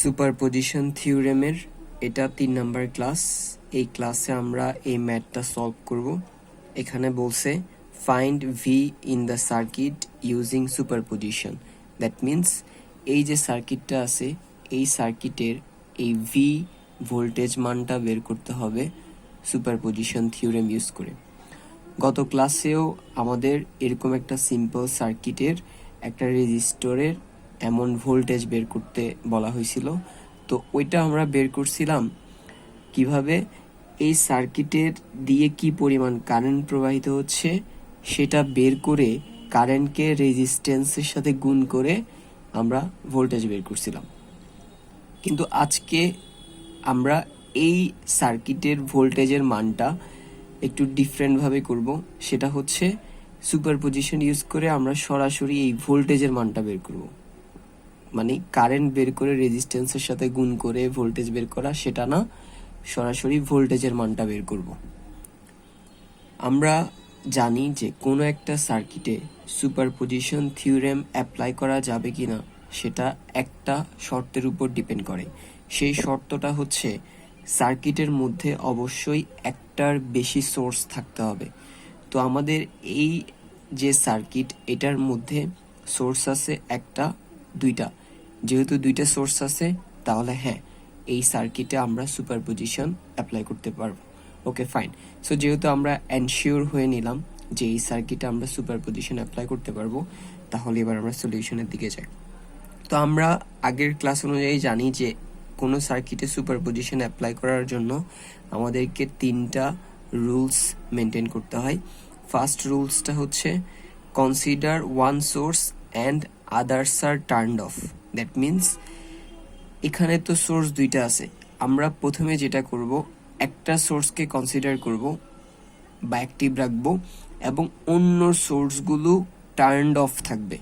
Superposition থিওরেমের এটা 3 number class. এই ক্লাসে আমরা এই ম্যাথটা সলভ করব। এখানে বলছে find V in the circuit using superposition. That means এই যে সার্কিটটা আছে এই সার্কিটের এই ভি ভোল্টেজ মানটা বের করতে হবে সুপারপজিশন থিওরেম ইউজ করে। গত ক্লাসেও আমাদের এরকম একটা সিম্পল সার্কিটের একটা রেজিস্টরের এমন ভোল্টেজ বের করতে বলা হয়েছিল। তো ওইটা আমরা বের করছিলাম কিভাবে এই সার্কিটের দিয়ে কি পরিমাণ কারেন্ট প্রবাহিত হচ্ছে সেটা বের করে কারেন্টকে রেজিস্ট্যান্সের সাথে গুণ করে আমরা ভোল্টেজ বের করছিলাম। কিন্তু আজকে আমরা এই সার্কিটের ভোল্টেজের মানটা একটু ডিফারেন্টভাবে করব। সেটা হচ্ছে সুপারপজিশন ইউজ করে আমরা সরাসরি এই ভোল্টেজের মানটা বের করব। মানে কারেন্ট বের করে রেজিস্ট্যান্সের সাথে গুণ করে ভোল্টেজ বের করা, সেটা না, সরাসরি ভোল্টেজের মানটা বের করব। আমরা জানি যে কোনো একটা সার্কিটে সুপারপজিশন থিওরেম অ্যাপ্লাই করা যাবে কিনা সেটা একটা শর্তের উপর ডিপেন্ড করে। সেই শর্তটা হচ্ছে সার্কিটের মধ্যে অবশ্যই একটার বেশি সোর্স থাকতে হবে। তো আমাদের এই যে সার্কিট এটার মধ্যে সোর্স আছে একটা, দুইটা। যেহেতু দুইটা সোর্স আছে তাহলে হ্যাঁ, এই সার্কিটে আমরা সুপারপজিশন অ্যাপ্লাই করতে পারবো। ওকে, ফাইন। সো যেহেতু আমরা এনশিওর হয়ে নিলাম যে এই সার্কিটে আমরা সুপারপজিশন অ্যাপ্লাই করতে পারবো, তাহলে এবার আমরা সলিউশনের দিকে যাই। তো আমরা আগের ক্লাস অনুযায়ী জানি যে কোনো সার্কিটে সুপারপজিশন অ্যাপ্লাই করার জন্য আমাদেরকে 3টা রুলস মেনটেন করতে হয়। ফার্স্ট রুলসটা হচ্ছে consider one source and others are turned off. That means এখানে তো সোর্স দুইটা আছে, আমরা প্রথমে যেটা করব একটা সোর্সকে কনসিডার করব বা অ্যাক্টিভ রাখবো এবং অন্য সোর্সগুলো টার্নড অফ থাকবে।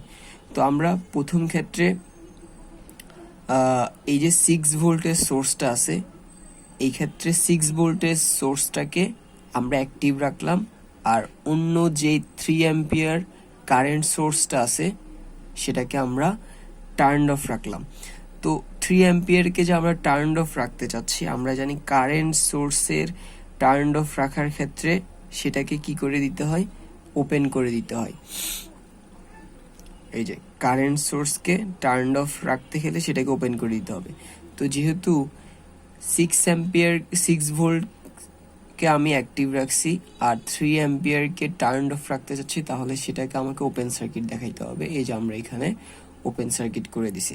তো আমরা প্রথম ক্ষেত্রে এই যে 6 ভোল্টের সোর্সটা আছে, এই ক্ষেত্রে 6 ভোল্টের সোর্সটাকে আমরা অ্যাক্টিভ রাখলাম, আর অন্য যে 3 অ্যাম্পিয়ার কারেন্ট সোর্সটা আছে সেটাকে আমরা টার্নড অফ রাখলাম। তো 3 অ্যাম্পিয়ারকে যে আমরা টার্নড অফ রাখতে চাচ্ছি, আমরা জানি কারেন্ট সোর্সের টার্নড অফ রাখার ক্ষেত্রে সেটাকে কি করে দিতে হয়, ওপেন করে দিতে হয়। এই যে কারেন্ট সোর্সকে টার্নড অফ রাখতে গেলে সেটাকে ওপেন করে দিতে হবে। তো যেহেতু 6 ভোল্টকে আমি অ্যাক্টিভ রাখছি আর 3 অ্যাম্পিয়ারকে টার্নড অফ রাখতে চাচ্ছি, তাহলে সেটাকে আমাকে ওপেন সার্কিট দেখাইতে হবে। এই যে আমরা এখানে ওপেন সার্কিট করে দিছি।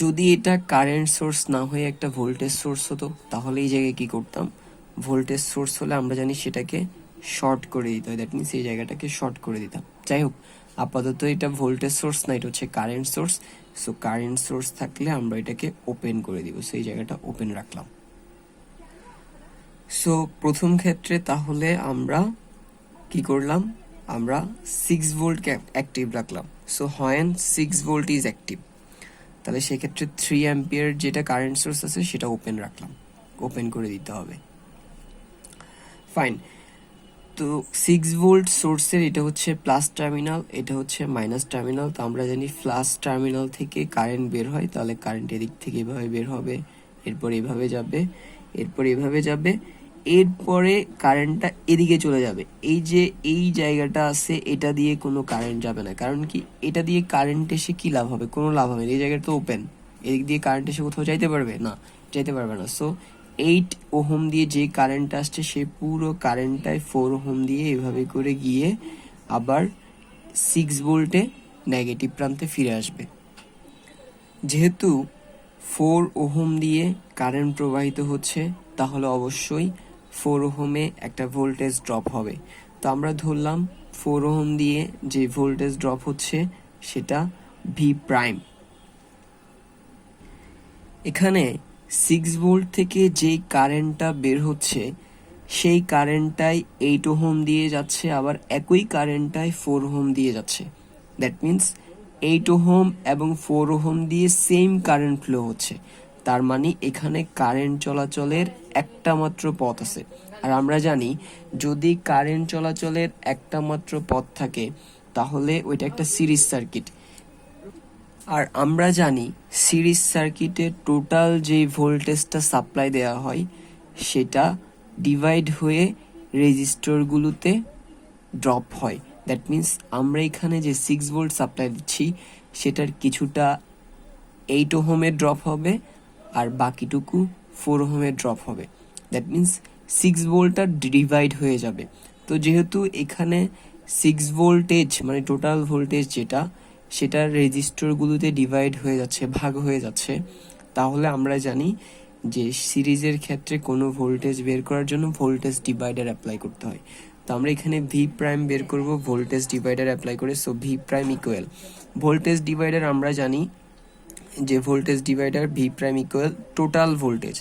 যদি এটা কারেন্ট সোর্স না হয়ে একটা ভোল্টেজ সোর্স হতো, তাহলে এই জায়গায় কি করতাম, ভোল্টেজ সোর্স হলে আমরা জানি সেটাকে শর্ট করে দিতে হয়। দ্যাট মিনস এই জায়গাটাকে শর্ট করে দিতাম। যাই হোক, আপাতত এটা ভোল্টেজ সোর্স না, এটা হচ্ছে current source. So current source থাকলে আমরা এটাকে ওপেন করে দিব। সো এই জায়গাটা ওপেন রাখলাম। সো প্রথম ক্ষেত্রে তাহলে আমরা কি করলাম, আমরা 6 ভোল্টকে অ্যাক্টিভ রাখলাম। So when 6 volt is active, তাহলে সেক্ষেত্রে 3 অ্যাম্পিয়ার যেটা কারেন্ট সোর্স আছে সেটা ওপেন রাখলাম, ওপেন করে দিতে হবে। ফাইন। তো 6 ভোল্ট সোর্সের এটা হচ্ছে প্লাস টার্মিনাল, এটা হচ্ছে মাইনাস টার্মিনাল। তো আমরা জানি প্লাস টার্মিনাল থেকে কারেন্ট বের হয়, তাহলে কারেন্ট এদিক থেকে এভাবে বের হবে, এরপর এভাবে যাবে, এরপর এভাবে যাবে, এরপরে কারেন্টটা এদিকে চলে যাবে। এই যে এই জায়গাটা আছে এটা দিয়ে কোনো কারেন্ট যাবে না, কারণ কি এটা দিয়ে কারেন্ট এসে কি লাভ হবে, কোনো লাভ হবে না। এই জায়গাটা তো ওপেন, এদিক দিয়ে কারেন্ট এসে কোথাও যাইতে পারবে না, যাইতে পারবে না। সো 8 ওহম দিয়ে যে কারেন্ট আসছে সেই পুরো কারেন্টটাই 4 ওহম দিয়ে এভাবে করে গিয়ে আবার 6 ভোল্টে নেগেটিভ প্রান্তে ফিরে আসবে। যেহেতু 4 ওহম দিয়ে কারেন্ট প্রবাহিত হচ্ছে, তাহলে অবশ্যই 4 ওহমে একটা ভোল্টেজ ড্রপ হবে। তো আমরা ধরলাম 4 ওহম দিয়ে যে ভোল্টেজ ড্রপ হচ্ছে সেটা ভি প্রাইম। এখানে 6 ভোল্ট থেকে যেই কারেন্টটা বের হচ্ছে সেই কারেন্টটাই 8 ওহম দিয়ে যাচ্ছে, আবার একই কারেন্টটাই 4 ওহম দিয়ে যাচ্ছে। দ্যাট মিন্স 8 ওহম এবং 4 ওহম দিয়ে সেম কারেন্ট ফ্লো হচ্ছে। তার মানে এখানে কারেন্ট চলাচলের একটা মাত্র পথ আছে। আর আমরা জানি যদি কারেন্ট চলাচলের একটা মাত্র পথ থাকে তাহলে ওইটা একটা সিরিজ সার্কিট। আর আমরা জানি সিরিজ সার্কিটে টোটাল যে ভোল্টেজটা সাপ্লাই দেওয়া হয় সেটা ডিভাইড হয়ে রেজিস্টরগুলোতে ড্রপ হয়। দ্যাট মিন্স আমরা এখানে যে 6 ভোল্ট সাপ্লাই দিচ্ছি সেটার কিছুটা 8 ওহমের ড্রপ হবে আর বাকিটুকু 4 ওহমের ড্রপ হবে। দ্যাট মিন্স 6 ভোল্টটা ডিভাইড হয়ে যাবে। তো যেহেতু এখানে 6 ভোল্টেজ মানে টোটাল ভোল্টেজ যেটা সেটা রেজিস্টরগুলোতে ডিভাইড হয়ে যাচ্ছে, ভাগ হয়ে যাচ্ছে, তাহলে আমরা জানি যে সিরিজের ক্ষেত্রে কোনো ভোল্টেজ বের করার জন্য ভোল্টেজ ডিভাইডার অ্যাপ্লাই করতে হয়। তো আমরা এখানে ভি প্রাইম বের করব ভোল্টেজ ডিভাইডার অ্যাপ্লাই করে। So V prime equal voltage divider আমরা জানি যে voltage divider V prime equal total voltage,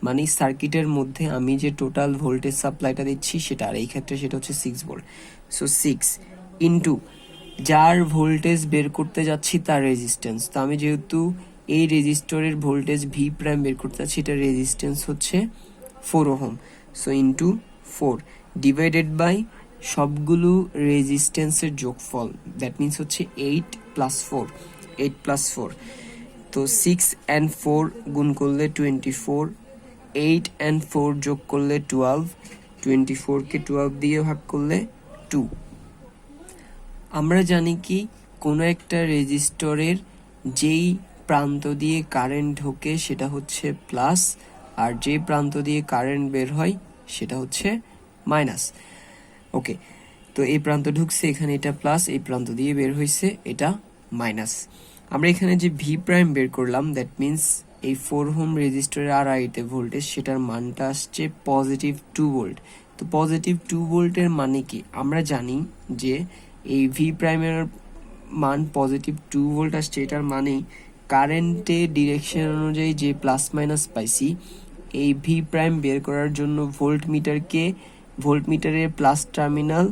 মানে সার্কিটের মধ্যে আমি যে টোটাল ভোল্টেজ সাপ্লাইটা দিচ্ছি সেটা, আর এই ক্ষেত্রে সেটা হচ্ছে 6 ভোল্ট। সো 6 ইন্টু যার ভোল্টেজ বের করতে যাচ্ছি তার রেজিস্ট্যান্স। তো আমি যেহেতু এই রেজিস্টরের ভোল্টেজ ভি প্রাইম বের করতে যাচ্ছি, এটার রেজিস্ট্যান্স হচ্ছে 4 ohm. So into 4 divided by সবগুলো রেজিস্ট্যান্সের যোগফল, দ্যাট মিন্স হচ্ছে 8 প্লাস 4, 8 প্লাস 4। তো 6 and 4 গুণ করলে 24, 8 and 4 যোগ করলে 12, 24কে 12 দিয়ে ভাগ করলে 2। আমরা জানি কি কোনো একটা রেজিস্টরের যেই প্রান্ত দিয়ে কারেন্ট ঢোকে সেটা হচ্ছে প্লাস, আর যেই প্রান্ত দিয়ে কারেন্ট বের হয় সেটা হচ্ছে মাইনাস। ওকে, তো এই প্রান্ত ঢুকছে এখানে এটা প্লাস, এই প্রান্ত দিয়ে বের হয়েছে এটা মাইনাস। আমরা এখানে যে ভি প্রাইম বের করলাম দ্যাট মিন্স এই 4 ওহম রেজিস্টরের আর আইতে ভোল্টেজ সেটার মানটা আসছে পজিটিভ 2 ভোল্ট। তো পজিটিভ 2 ভোল্টের মানে কি আমরা জানি যে এই ভি প্রাইমের মান পজিটিভ 2 ভোল্ট আসছে, এটার মানে কারেন্টের ডিরেকশন অনুযায়ী যে প্লাস মাইনাস পাইছি এই ভি প্রাইম বের করার জন্য ভোল্টমিটারের প্লাস টার্মিনাল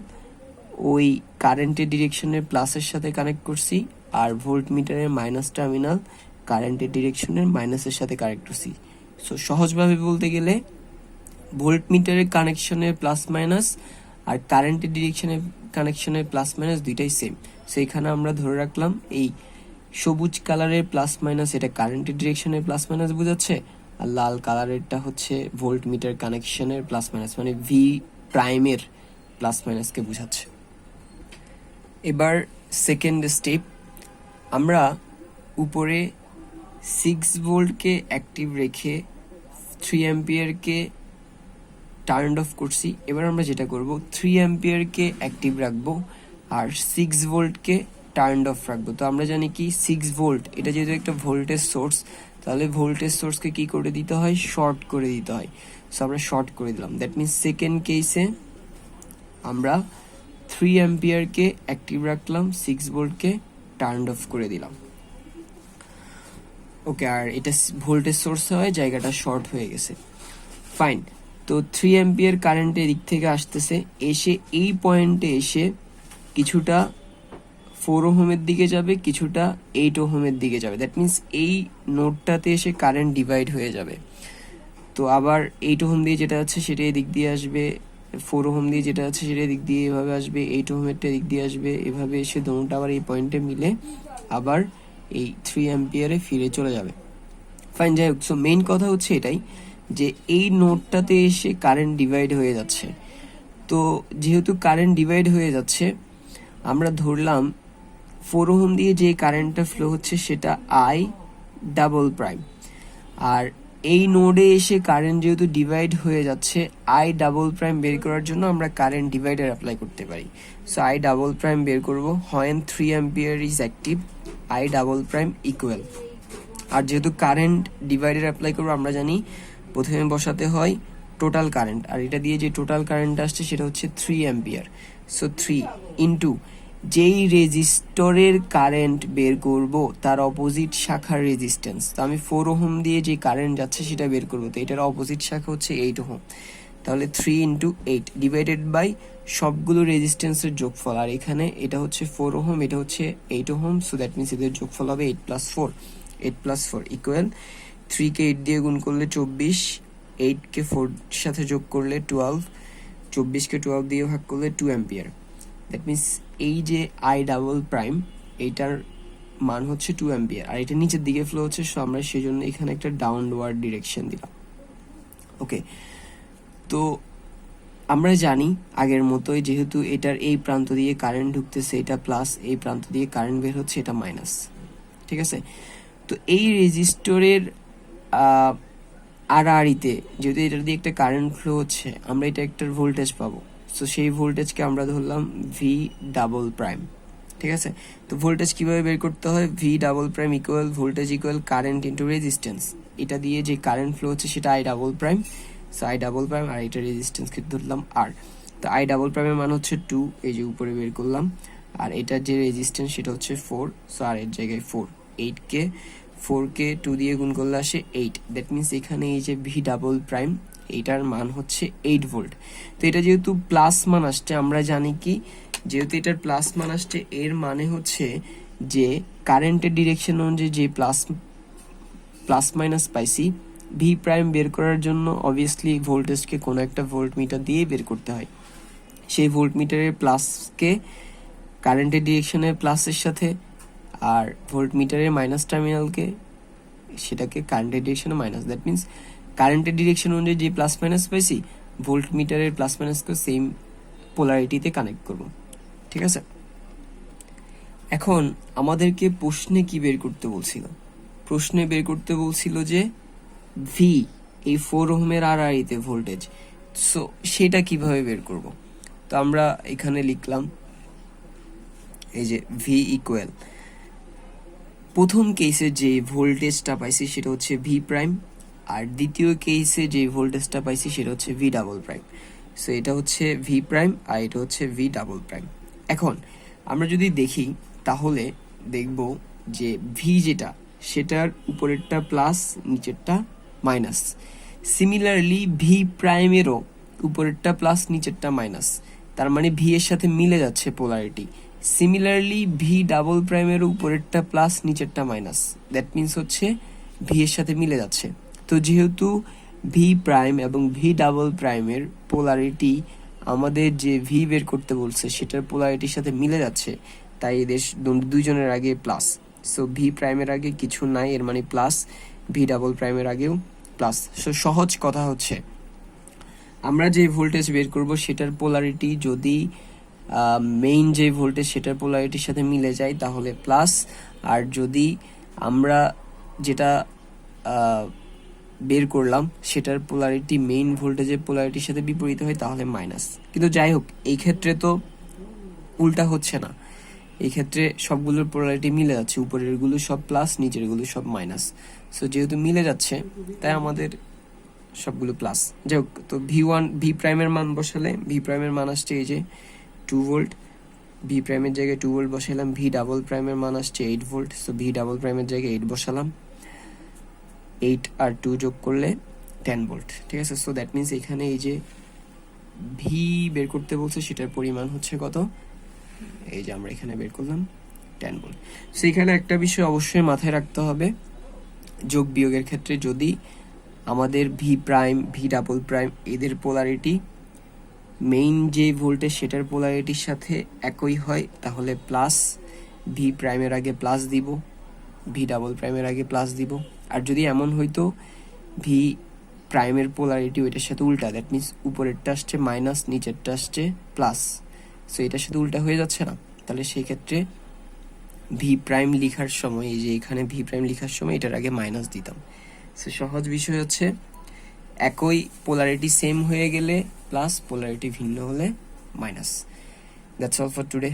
ওই কারেন্টের ডিরেকশনের প্লাসের সাথে কানেক্ট করছি, আর ভোল্টমিটারের মাইনাস টার্মিনাল কারেন্টের ডিরেকশনের মাইনাসের সাথে কানেক্ট করছি। সো সহজভাবে বলতে গেলে ভোল্টমিটারের কানেকশনের প্লাস মাইনাস আর কারেন্টের ডিরেকশনের কানেকশনের প্লাস মাইনাস দুইটাই সেম। সো এখানে আমরা ধরে রাখলাম এই সবুজ কালারের প্লাস মাইনাস এটা কারেন্টের ডিরেকশনের প্লাস মাইনাস বোঝাচ্ছে, আর লাল কালারেরটা হচ্ছে ভোল্টমিটার কানেকশনের প্লাস মাইনাস মানে ভি প্রাইমের প্লাস মাইনাসকে বোঝাচ্ছে। এবার সেকেন্ড স্টেপ, আমরা উপরে 6 ভোল্টকে অ্যাক্টিভ রেখে 3 অ্যাম্পিয়ারকে টার্ন অফ করছি। এবার আমরা যেটা করব 3 অ্যাম্পিয়ারকে অ্যাক্টিভ রাখবো আর 6 ভোল্টকে টার্ন অফ রাখবো। তো আমরা জানি কি 6 ভোল্ট এটা যেহেতু একটা ভোল্টেজ সোর্স, তাহলে ভোল্টেজ সোর্সকে কি করে দিতে হয়, শর্ট করে দিতে হয়। সো আমরা শর্ট করে দিলাম। দ্যাট মিনস সেকেন্ড কেসে আমরা 3 অ্যাম্পিয়ারকে অ্যাক্টিভ রাখলাম, 6 ভোল্টকে টার্ন অফ করে দিলাম। ওকে, আর এটা ভোল্টেজ সোর্স হয় জায়গাটা শর্ট হয়ে গেছে, ফাইন। তো 3 অ্যাম্পিয়ার কারেন্ট এদিক থেকে আসতেছে, এসে এই পয়েন্টে এসে কিছুটা 4 ওহমের দিকে যাবে, কিছুটা 8 ওহমের দিকে যাবে। দ্যাট মিন্স এই নোডটাতে এসে কারেন্ট ডিভাইড হয়ে যাবে। তো আবার 8 ওহম দিয়ে যেটা আছে সেটা এদিক দিয়ে আসবে, 4 ওহম দিয়ে যেটা আছে সেটা এদিক দিয়ে এভাবে আসবে, 8 ওহমেরটা এদিক দিয়ে আসবে, এভাবে এসে দোনোটা আবার এই পয়েন্টে মিলে আবার এই 3 অ্যাম্পিয়ারে ফিরে চলে যাবে। ফাইন, যাই হোক। সো মেইন কথা হচ্ছে এটাই যে এই নোডটাতে এসে কারেন্ট ডিভাইড হয়ে যাচ্ছে। তো যেহেতু কারেন্ট ডিভাইড হয়ে যাচ্ছে আমরা ধরলাম 4 ওহম দিয়ে যে কারেন্টটা ফ্লো হচ্ছে সেটা আই ডাবল প্রাইম, আর এই নোডে এসে কারেন্ট যেহেতু ডিভাইড হয়ে যাচ্ছে আই ডাবল প্রাইম বের করার জন্য আমরা কারেন্ট ডিভাইডার অ্যাপ্লাই করতে পারি। সো আই ডাবল প্রাইম বের করব when 3 ampere is active, I double prime equal. আর যেহেতু কারেন্ট ডিভাইডার অ্যাপ্লাই করবো আমরা জানি প্রথমে বসাতে হয় টোটাল কারেন্ট, আর এটা দিয়ে যে টোটাল কারেন্ট আসছে সেটা হচ্ছে 3 অ্যাম্পিয়ার। সো 3 ইন্টু যেই রেজিস্টরের কারেন্ট বের করব তার অপোজিট শাখার রেজিস্ট্যান্স। তো আমি 4 ওহম দিয়ে যে কারেন্ট যাচ্ছে সেটা বের করব, তো এটার অপোজিট শাখা হচ্ছে 8 ওহম। তাহলে 3 ইন্টু 8 ডিভাইডেড বাই সবগুলো রেজিস্ট্যান্সের যোগফল, আর এখানে এটা হচ্ছে 4 ওহম, এটা হচ্ছে 8 ওহম। সো দ্যাট মিনস এদের যোগফল হবে 8 প্লাস 4, 8 প্লাস 4 ইকুয়াল 3কে 8 দিয়ে গুণ করলে 24, 8কে 4 সাথে যোগ করলে 12, 24কে 12 দিয়ে ভাগ করলে 2 অ্যাম্পিয়ার। দ্যাট মিনস এই যে আই ডাবল প্রাইম এইটার মান হচ্ছে 2 অ্যাম্পিয়ার, আর এটা নিচের দিকে ফ্লো হচ্ছে, সো আমরা সেজন্য এখানে একটা ডাউনওয়ার্ড ডিরেকশন দিলাম। ওকে, তো আমরা জানি আগের মতোই, যেহেতু এটার এই প্রান্ত দিয়ে কারেন্ট ঢুকতেছে এটা প্লাস, এই প্রান্ত দিয়ে কারেন্ট বের হচ্ছে এটা মাইনাস, ঠিক আছে। তো এই রেজিস্টরের আড়াআড়িতে যেহেতু এটার দিয়ে একটা কারেন্ট ফ্লো হচ্ছে, আমরা এটা একটা ভোল্টেজ পাবো। সো সেই ভোল্টেজকে আমরা ধরলাম ভি ডাবল প্রাইম, ঠিক আছে। তো ভোল্টেজ কিভাবে বের করতে হয়, V double prime equal voltage equal current into resistance. এটা দিয়ে যে কারেন্ট ফ্লো হচ্ছে সেটা I double prime, so I double prime, আর এটা রেজিস্ট্যান্সকে ধরলাম আর। তো আই ডাবল প্রাইমের মান হচ্ছে 2, এই যে উপরে বের করলাম, আর এটার যে রেজিস্ট্যান্স সেটা হচ্ছে 4, সো আর এর জায়গায় 4, 8কে 4কে 2 দিয়ে গুণ করলে আসে 8। দ্যাট মিনস এখানে এই যে ভি ডাবল প্রাইম এইটার মান হচ্ছে 8 ভোল্ট। তো এটা যেহেতু প্লাস মান আসছে, আমরা জানি কি যেহেতু এটার প্লাস মান আসছে, এর মানে হচ্ছে যে কারেন্টের ডিরেকশন অনুযায়ী যে প্লাস মাইনাস পাইছি, ভি প্রাইম বের করার জন্য অবভিয়াসলি ভোল্টেজকে কোনো একটা ভোল্ট মিটার দিয়ে বের করতে হয়। সেই ভোল্ট মিটারের প্লাসকে কারেন্টের ডিরেকশনের প্লাসের সাথে, আর ভোল্ট মিটারের মাইনাস টার্মিনালকে সেটাকে কারেন্টের ডিরেকশনে মাইনাস। দ্যাট মিনস কারেন্টের ডিরেকশন অনুযায়ী যে প্লাস মাইনাস পাইছি, ভোল্ট মিটারের প্লাস মাইনাসকে সেম পোলারিটিতে কানেক্ট করব, ঠিক আছে। এখন আমাদেরকে প্রশ্নে কি বের করতে বলছিল, প্রশ্নে বের করতে বলছিল যে ভি, এই 4 ওহমের আড়াআড়িতে ভোল্টেজ, সো সেটা কিভাবে বের করব। তো আমরা এখানে লিখলাম এই যে ভি ইকুয়াল, প্রথম কেসে যে ভোল্টেজটা পাইছি সেটা হচ্ছে ভি প্রাইম, আর দ্বিতীয় কেসে যে ভোল্টেজটা পাইছি সেটা হচ্ছে ভি ডাবল প্রাইম। সো এটা হচ্ছে ভি প্রাইম আর এটা হচ্ছে ভি ডাবল প্রাইম। এখন আমরা যদি দেখি তাহলে দেখব যে ভি যেটা সেটার উপরেরটা প্লাস নিচেরটা মাইনাস, সিমিলারলি ভি প্রাইমেরও উপরেরটা প্লাস নিচেরটা মাইনাস, তার মানে ভি এর সাথে মিলে যাচ্ছে পোলারিটি। সিমিলারলি ভি ডাবল প্রাইমের উপরেরটা প্লাস নিচেরটা মাইনাস, দ্যাট মিনস হচ্ছে ভি এর সাথে মিলে যাচ্ছে। তো যেহেতু ভি প্রাইম এবং ভি ডাবল প্রাইমের পোলারিটি আমাদের যে ভি বের করতে বলছে সেটার পোলারিটির সাথে মিলে যাচ্ছে, তাই এদের দুইজনের আগে প্লাস। সো ভি প্রাইমের আগে কিছু নাই, এর মানে প্লাস, ভি ডাবল প্রাইমের আগেও প্লাস। সো সহজ কথা হচ্ছে আমরা যে ভোল্টেজ বের করব সেটার পোলারিটি যদি মেইন যে ভোল্টেজ সেটার পোলারিটির সাথে মিলে যায় তাহলে প্লাস, আর যদি আমরা যেটা বের করলাম সেটার পোলারিটি মেইন ভোল্টেজের পোলারিটির সাথে বিপরীত হয় তাহলে মাইনাস। কিন্তু যাই হোক, এই ক্ষেত্রে তো উল্টা হচ্ছে না, এই ক্ষেত্রে সবগুলোর পোলারিটি মিলে যাচ্ছে, উপরের গুলো সব প্লাস নিচের গুলো সব মাইনাস। সো যেহেতু মিলে যাচ্ছে তাই আমাদের সবগুলো প্লাস। যাই হোক, তো ভি প্রাইমের মান বসালে ভি প্রাইমের মান আসছে এই যে 2 ভোল্ট, ভি প্রাইমের জায়গায় 2 ভোল্ট বসালাম। ভি ডাবল প্রাইমের মান আসছে 8 ভোল্ট, সো ভি ডাবল প্রাইমের জায়গায় 8 বসালাম, 8 আর 2 যোগ করলে 10 ভোল্ট, ঠিক আছে। সো দ্যাট মিনস এখানে এই যে ভি বের করতে বলছে সেটার পরিমাণ হচ্ছে কত, এই যে আমরা এখানে বের করলাম 10 ভোল্ট। সো এখানে একটা বিষয় অবশ্যই মাথায় রাখতে হবে, যোগ বিয়োগের ক্ষেত্রে যদি আমাদের V prime V double prime এদের পোলারিটি মেইন যে ভোল্টেজ সেটার পোলারিটির সাথে একই হয় তাহলে প্লাস, ভি প্রাইমের আগে প্লাস দিব, ভি ডাবল প্রাইমের আগে প্লাস দিব। আর যদি এমন হইতো ভি প্রাইমের পোলারিটি ওইটার সাথে উল্টা, দ্যাট মিনস উপরেরটা আসছে মাইনাস নিচেরটা আসছে প্লাস, সো এটার সাথে উল্টা হয়ে যাচ্ছে না, তাহলে সেই ক্ষেত্রে ভি প্রাইম লিখার সময় এই যে এখানে ভি প্রাইম লিখার সময় এটার আগে মাইনাস দিতাম। সো সহজ বিষয় হচ্ছে একই পোলারিটি সেম হয়ে গেলে প্লাস, পোলারিটি ভিন্ন হলে minus. That's all for today.